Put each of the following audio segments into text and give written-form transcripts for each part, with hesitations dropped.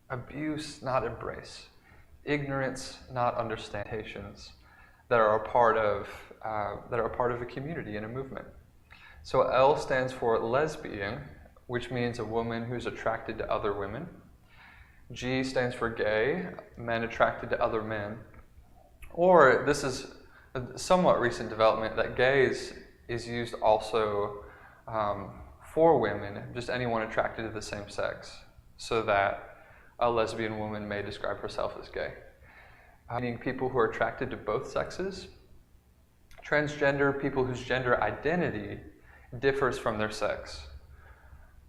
abuse, not embrace, ignorance, not understandings that are a part of a community and a movement. So L stands for lesbian, which means a woman who's attracted to other women. G stands for gay, men attracted to other men. Or this is a somewhat recent development that gay is used also for women, just anyone attracted to the same sex, so that a lesbian woman may describe herself as gay. Meaning people who are attracted to both sexes. Transgender, people whose gender identity differs from their sex.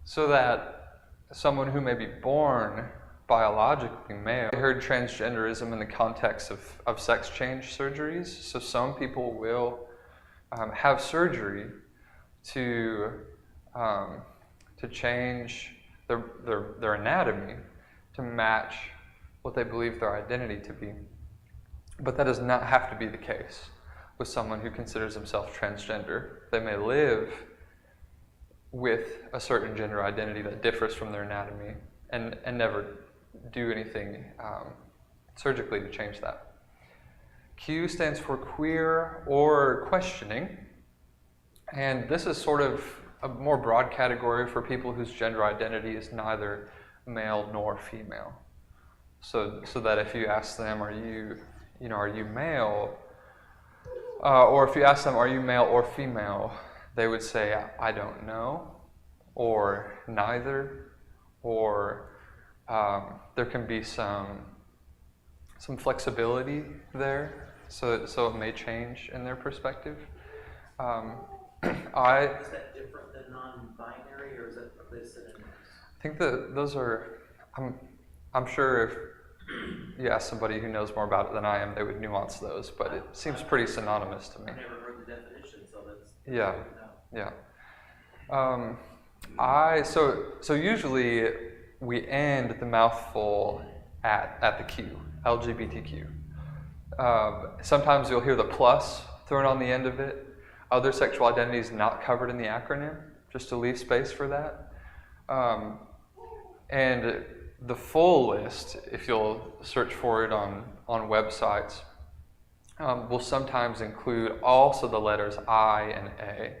So that someone who may be born biologically male. I heard transgenderism in the context of sex change surgeries. So some people will have surgery to change their anatomy to match what they believe their identity to be. But that does not have to be the case with someone who considers himself transgender. They may live with a certain gender identity that differs from their anatomy and never do anything surgically to change that. Q stands for queer or questioning. And this is sort of a more broad category for people whose gender identity is neither male nor female. So that if you ask them, are you male? Or if you ask them, are you male or female? They would say, I don't know, or neither, or there can be some flexibility there, so it may change in their perspective. Is that different than non-binary, or is that synonyms? I think that those are. I'm sure if you ask somebody who knows more about it than I am, they would nuance those, but it seems pretty synonymous to me. I've never heard the definition, so that's yeah, good yeah. So usually we end the mouthful at the Q, LGBTQ. Sometimes you'll hear the plus thrown on the end of it. Other sexual identities not covered in the acronym, just to leave space for that. And the full list, if you'll search for it on websites, will sometimes include also the letters I and A.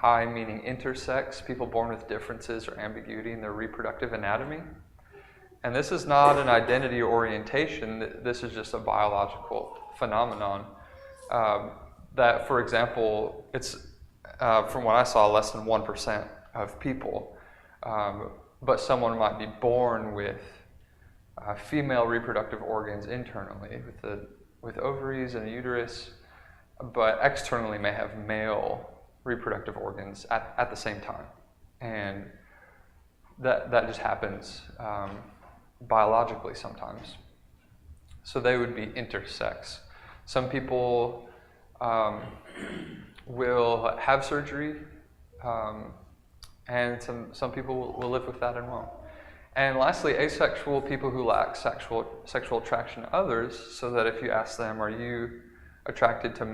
I meaning intersex, people born with differences or ambiguity in their reproductive anatomy. And this is not an identity or orientation, this is just a biological phenomenon. That, for example, it's, from what I saw, less than 1% of people. But someone might be born with female reproductive organs internally, with ovaries and a uterus, but externally may have male reproductive organs at the same time. And that just happens biologically sometimes. So they would be intersex. Some people will have surgery, and some people will live with that and won't. And lastly, asexual, people who lack sexual attraction to others, so that if you ask them, are you attracted to to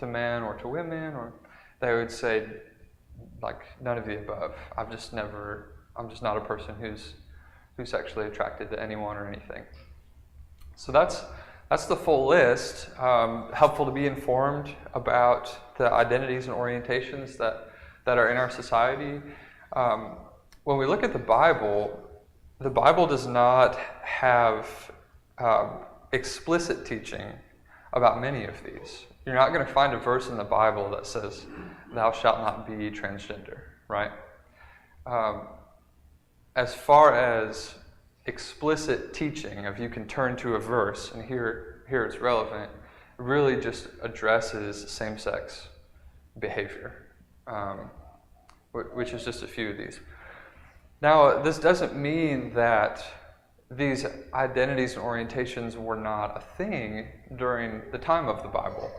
men or to women, or they would say, like, none of the above. I'm just not a person who's sexually attracted to anyone or anything. So that's the full list. Helpful to be informed about the identities and orientations that are in our society. When we look at the Bible does not have explicit teaching about many of these. You're not going to find a verse in the Bible that says, thou shalt not be transgender, right? As far as explicit teaching of you can turn to a verse, and here it's relevant, it really just addresses same-sex behavior, which is just a few of these. Now, this doesn't mean that these identities and orientations were not a thing during the time of the Bible.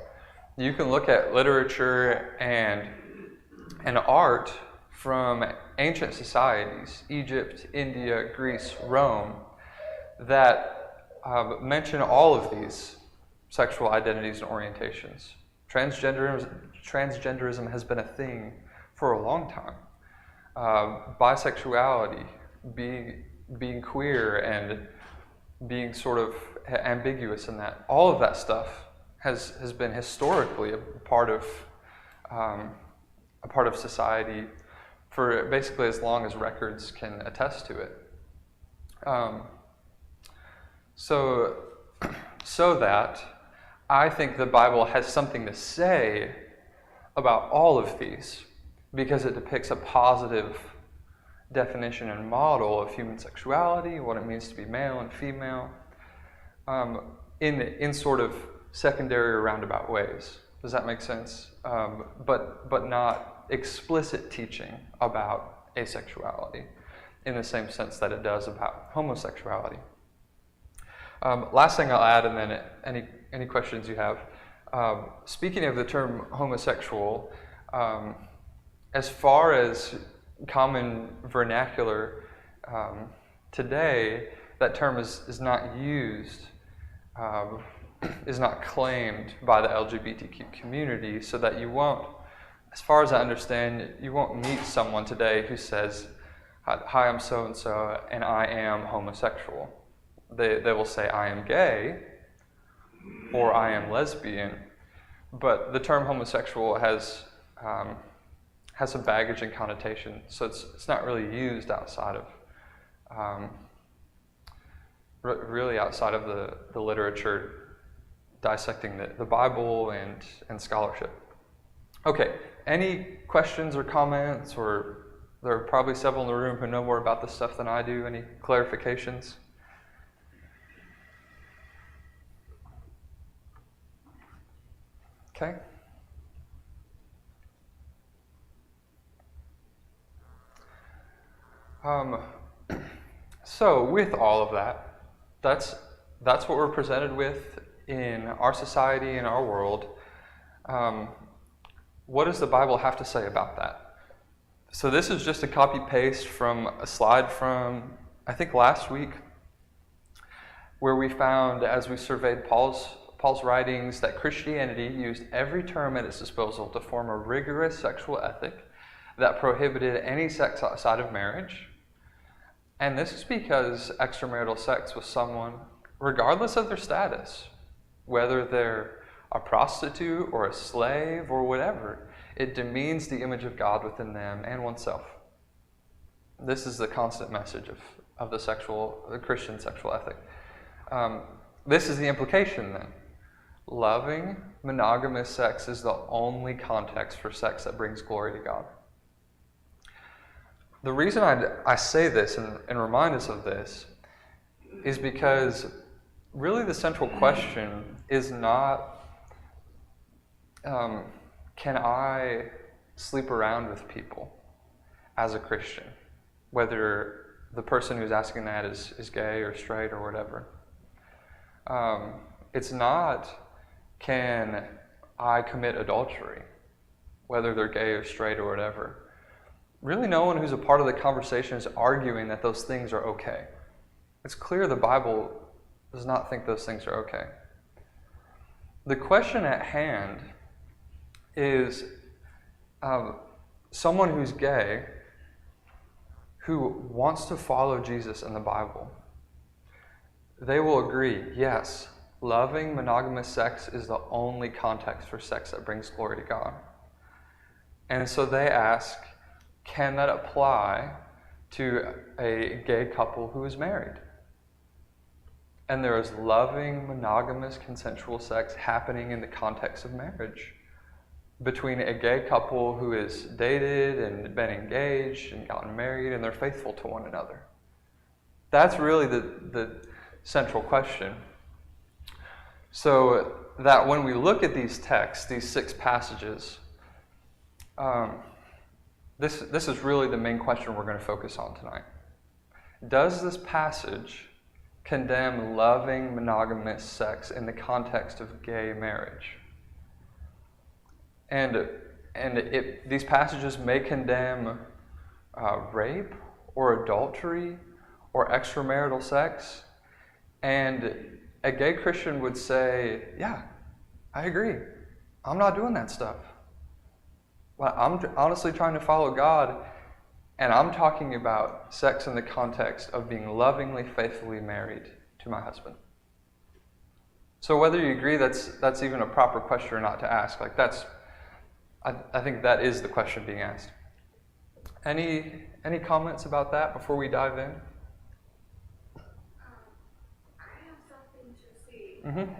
You can look at literature and art from ancient societies, Egypt, India, Greece, Rome, that mention all of these sexual identities and orientations. Transgenderism has been a thing for a long time. Bisexuality, being queer and being sort of ambiguous in that. All of that stuff has been historically a part of society for basically as long as records can attest to it. So that I think the Bible has something to say about all of these because it depicts a positive definition and model of human sexuality, what it means to be male and female, in sort of secondary or roundabout ways. Does that make sense? But not explicit teaching about asexuality in the same sense that it does about homosexuality. Last thing I'll add, and then any questions you have. Speaking of the term homosexual, as far as common vernacular today, that term is not used, is not claimed by the LGBTQ community, so that you won't, as far as I understand, you won't meet someone today who says, "Hi, I'm so-and-so, and I am homosexual." They will say, "I am gay," or "I am lesbian," but the term homosexual has some baggage and connotation, so it's not really used outside of really outside of the literature dissecting the Bible and scholarship. Okay, any questions or comments, or there are probably several in the room who know more about this stuff than I do. Any clarifications? Okay. So with all of that, that's what we're presented with in our society, in our world. What does the Bible have to say about that? So this is just a copy-paste from a slide from, I think, last week, where we found, as we surveyed Paul's writings, that Christianity used every term at its disposal to form a rigorous sexual ethic that prohibited any sex outside of marriage. And this is because extramarital sex with someone, regardless of their status, whether they're a prostitute or a slave or whatever, it demeans the image of God within them and oneself. This is the constant message of the Christian sexual ethic. This is the implication then. Loving monogamous sex is the only context for sex that brings glory to God. The reason I say this and remind us of this is because really the central question is not, can I sleep around with people as a Christian? Whether the person who's asking that is gay or straight or whatever. It's not, can I commit adultery? Whether they're gay or straight or whatever. Really, no one who's a part of the conversation is arguing that those things are okay. It's clear the Bible does not think those things are okay. The question at hand is someone who's gay who wants to follow Jesus in the Bible. They will agree, yes, loving monogamous sex is the only context for sex that brings glory to God. And so they ask, can that apply to a gay couple who is married? And there is loving, monogamous, consensual sex happening in the context of marriage between a gay couple who is dated and been engaged and gotten married and they're faithful to one another. That's really the central question. So that when we look at these texts, these 6 passages, this is really the main question we're going to focus on tonight. Does this passage condemn loving monogamous sex in the context of gay marriage? And these passages may condemn rape or adultery or extramarital sex, and a gay Christian would say, yeah, I agree. I'm not doing that stuff. Well, I'm honestly trying to follow God, And I'm talking about sex in the context of being lovingly, faithfully married to my husband. So whether you agree that's even a proper question or not to ask, like I think that is the question being asked. Any comments about that before we dive in? I have something to say. Mm-hmm.